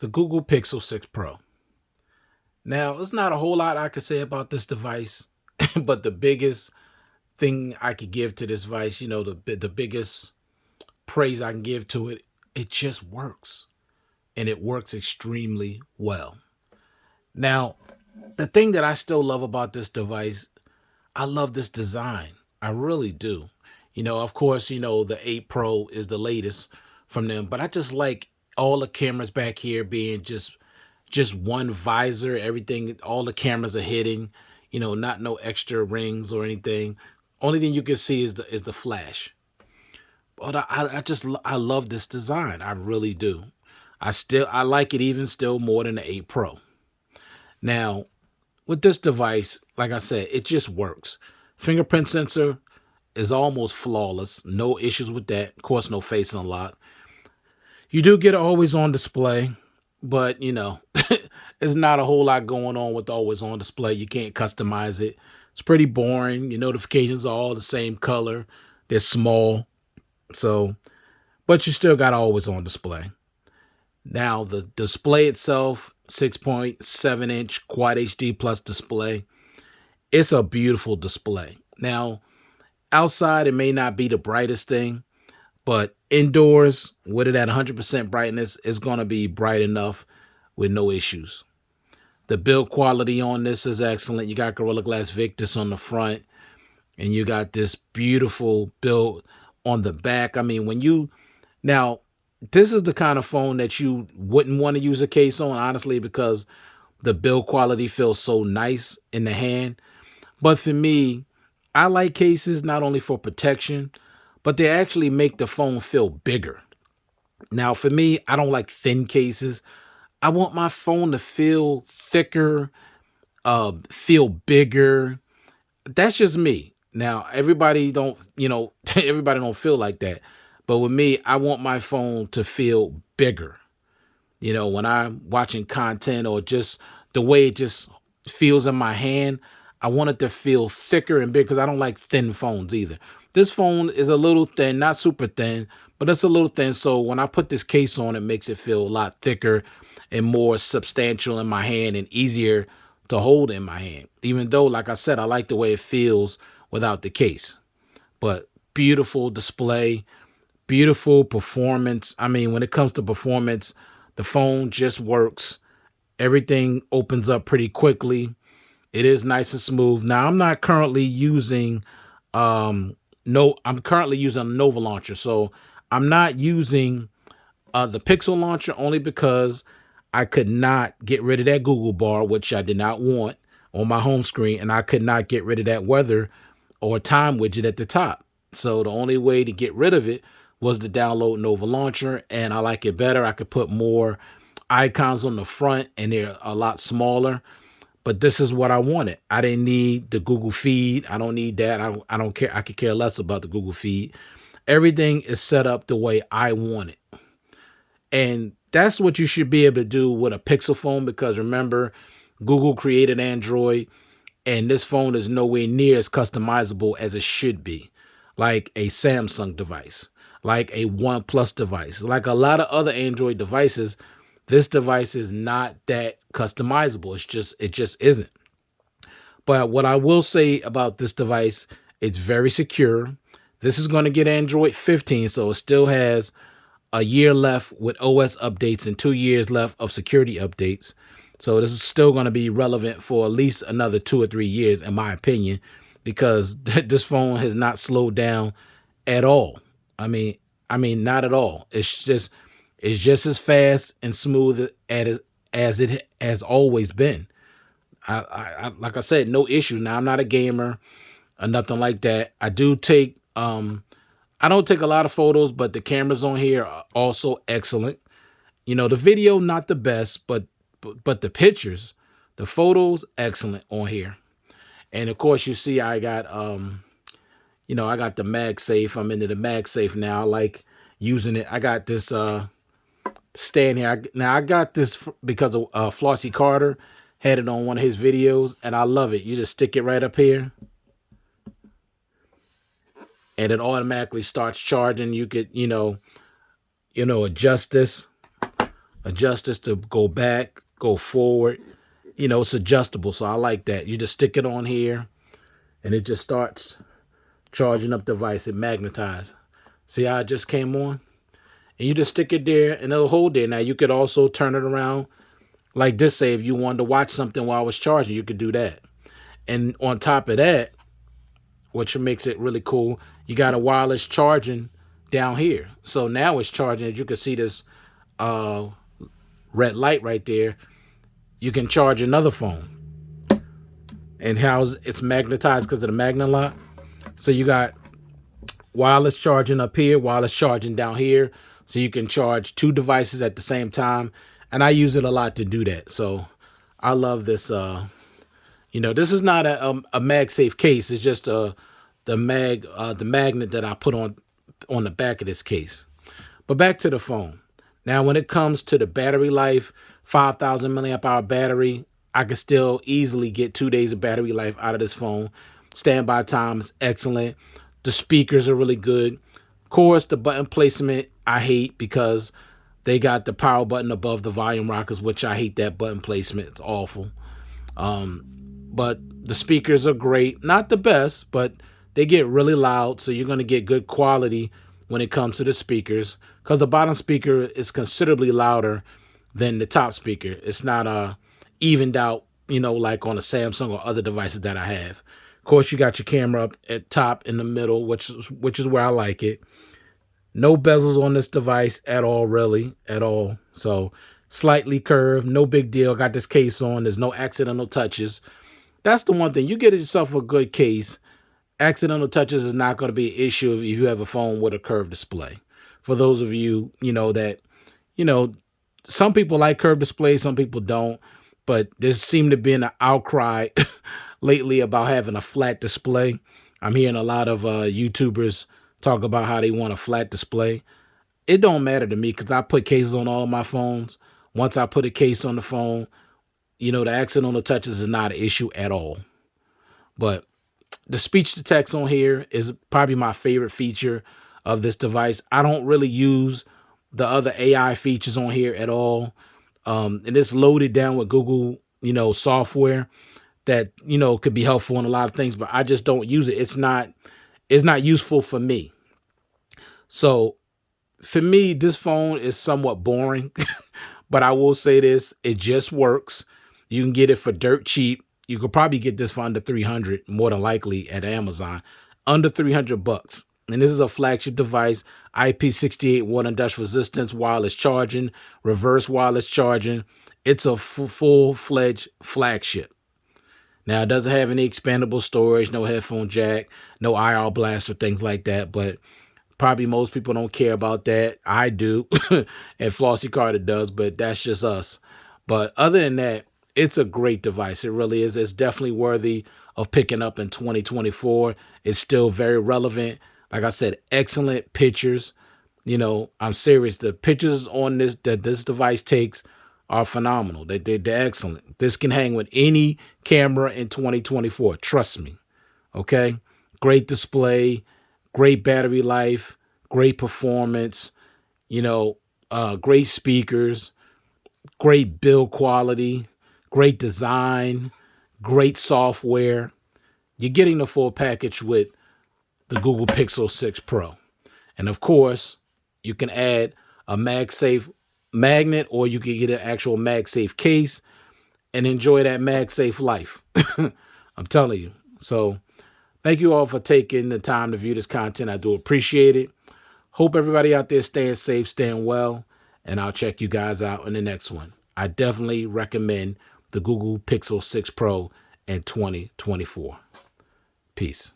The Google Pixel 6 Pro. Now, there's not a whole lot I could say about this device, but the biggest thing I could give to this device, the biggest praise I can give to it, it just works. And it works extremely well. Now, the thing that I still love about this device, I love this design. I really do. Of course, the 8 Pro is the latest from them, but I just like all the cameras back here being just one visor. Everything, all the cameras are hitting, not no extra rings or anything. Only thing you can see is the flash. But I love this design. I really do. I like it even still more than the 8 Pro. Now, with this device, like I said, it just works. Fingerprint sensor is almost flawless. No issues with that. Of course, no face unlock. You do get always on display, but there's not a whole lot going on with always on display. You can't customize it. It's pretty boring. Your notifications are all the same color. They're small. So, but you still got always on display. Now, the display itself, 6.7-inch Quad HD Plus display. It's a beautiful display. Now, outside, it may not be the brightest thing, but indoors, with it at 100% brightness, it's going to be bright enough with no issues. The build quality on this is excellent. You got Gorilla Glass Victus on the front, and you got this beautiful build on the back. I mean, now, this is the kind of phone that you wouldn't want to use a case on, honestly, because the build quality feels so nice in the hand. But for me, I like cases not only for protection, but they actually make the phone feel bigger. Now, for me, I don't like thin cases. I want my phone to feel thicker, feel bigger. That's just me. Now, everybody don't, everybody don't feel like that. But with me, I want my phone to feel bigger. When I'm watching content or just the way it just feels in my hand, I want it to feel thicker and bigger because I don't like thin phones either. This phone is a little thin, not super thin, but it's a little thin. So when I put this case on, it makes it feel a lot thicker and more substantial in my hand and easier to hold in my hand. Even though, like I said, I like the way it feels without the case. But beautiful display, beautiful performance. I mean, when it comes to performance, the phone just works. Everything opens up pretty quickly. It is nice and smooth. Now, I'm not currently using I'm currently using a Nova launcher. So I'm not using the Pixel launcher only because I could not get rid of that Google bar, which I did not want on my home screen, and I could not get rid of that weather or time widget at the top. So the only way to get rid of it was to download Nova Launcher, and I like it better. I could put more icons on the front, and they're a lot smaller. But this is what I wanted. I didn't need the Google feed. I don't need that. I don't care. I could care less about the Google feed. Everything is set up the way I want it. And that's what you should be able to do with a Pixel phone, because remember, Google created Android, and this phone is nowhere near as customizable as it should be, like a Samsung device, like a OnePlus device, like a lot of other Android devices. This device is not that customizable. It just isn't. But what I will say about this device, it's very secure. This is going to get Android 15, so it still has a year left with OS updates and 2 years left of security updates. So this is still going to be relevant for at least another 2 or 3 years, in my opinion, because this phone has not slowed down at all. I mean, not at all. It's just as fast and smooth as it has always been. Like I said, no issues. Now, I'm not a gamer or nothing like that. I don't take a lot of photos, but the cameras on here are also excellent. The video not the best, but the pictures, the photos excellent on here. And of course, you see I got I got the MagSafe. I'm into the MagSafe now. I like using it. I got this stand here. I got this because of Flossie Carter had it on one of his videos, and I love it. You just stick it right up here, and it automatically starts charging. You could, adjust this adjust this to go back, go forward. You know, it's adjustable, so I like that. You just stick it on here, and it just starts charging up the device. It magnetizes. See how it just came on? And you just stick it there, and it'll hold there. Now, you could also turn it around like this. Say if you wanted to watch something while I was charging, you could do that. And on top of that, which makes it really cool, you got a wireless charging down here. So now it's charging. As you can see this red light right there, you can charge another phone. And how it's magnetized because of the magnet lock. So you got wireless charging up here, wireless charging down here. So you can charge two devices at the same time. And I use it a lot to do that. So I love this. You know, this is not a MagSafe case. It's just the magnet that I put on the back of this case. But back to the phone. Now, when it comes to the battery life, 5,000 milliamp hour battery, I could still easily get 2 days of battery life out of this phone. Standby time is excellent. The speakers are really good. Of course, the button placement I hate because they got the power button above the volume rockers, which I hate that button placement. It's awful. But the speakers are great. Not the best, but they get really loud, so you're going to get good quality when it comes to the speakers, because the bottom speaker is considerably louder than the top speaker. It's not evened out, you know, like on a Samsung or other devices that I have. Of course, you got your camera up at top in the middle, which is where I like it. No bezels on this device at all, really, at all. So slightly curved, no big deal. Got this case on. There's no accidental touches. That's the one thing. You get yourself a good case. Accidental touches is not going to be an issue if you have a phone with a curved display. For those of you, you know, that, you know, some people like curved displays, some people don't. But there seemed to be an outcry lately about having a flat display. I'm hearing a lot of YouTubers talk about how they want a flat display. It don't matter to me because I put cases on all my phones. Once I put a case on the phone, you know, the accidental touches is not an issue at all. But the speech to text on here is probably my favorite feature of this device. I don't really use the other AI features on here at all. And it's loaded down with Google, you know, software that, you know, could be helpful in a lot of things, but I just don't use it. It's not useful for me. So for me, this phone is somewhat boring, but I will say this, it just works. You can get it for dirt cheap. You could probably get this for under 300, more than likely at Amazon, under 300 bucks. And this is a flagship device, IP68 water and dust resistance, wireless charging, reverse wireless charging. It's a full-fledged flagship. Now, it doesn't have any expandable storage, no headphone jack, no IR blast or things like that, but probably most people don't care about that. I do, and Flossy Carter does, but that's just us. But other than that, it's a great device. It really is. It's definitely worthy of picking up in 2024. It's still very relevant. Like I said, excellent pictures. You know, I'm serious. The pictures on this device takes are phenomenal. They're excellent. This can hang with any camera in 2024. Trust me. Okay. Great display, great battery life, great performance, you know, great speakers, great build quality, great design, great software. You're getting the full package with the Google Pixel 6 Pro. And of course, you can add a MagSafe magnet, or you can get an actual MagSafe case and enjoy that MagSafe life. I'm telling you. So thank you all for taking the time to view this content. I do appreciate it. Hope everybody out there staying safe, staying well, and I'll check you guys out in the next one. I definitely recommend the Google Pixel 6 Pro in 2024. Peace.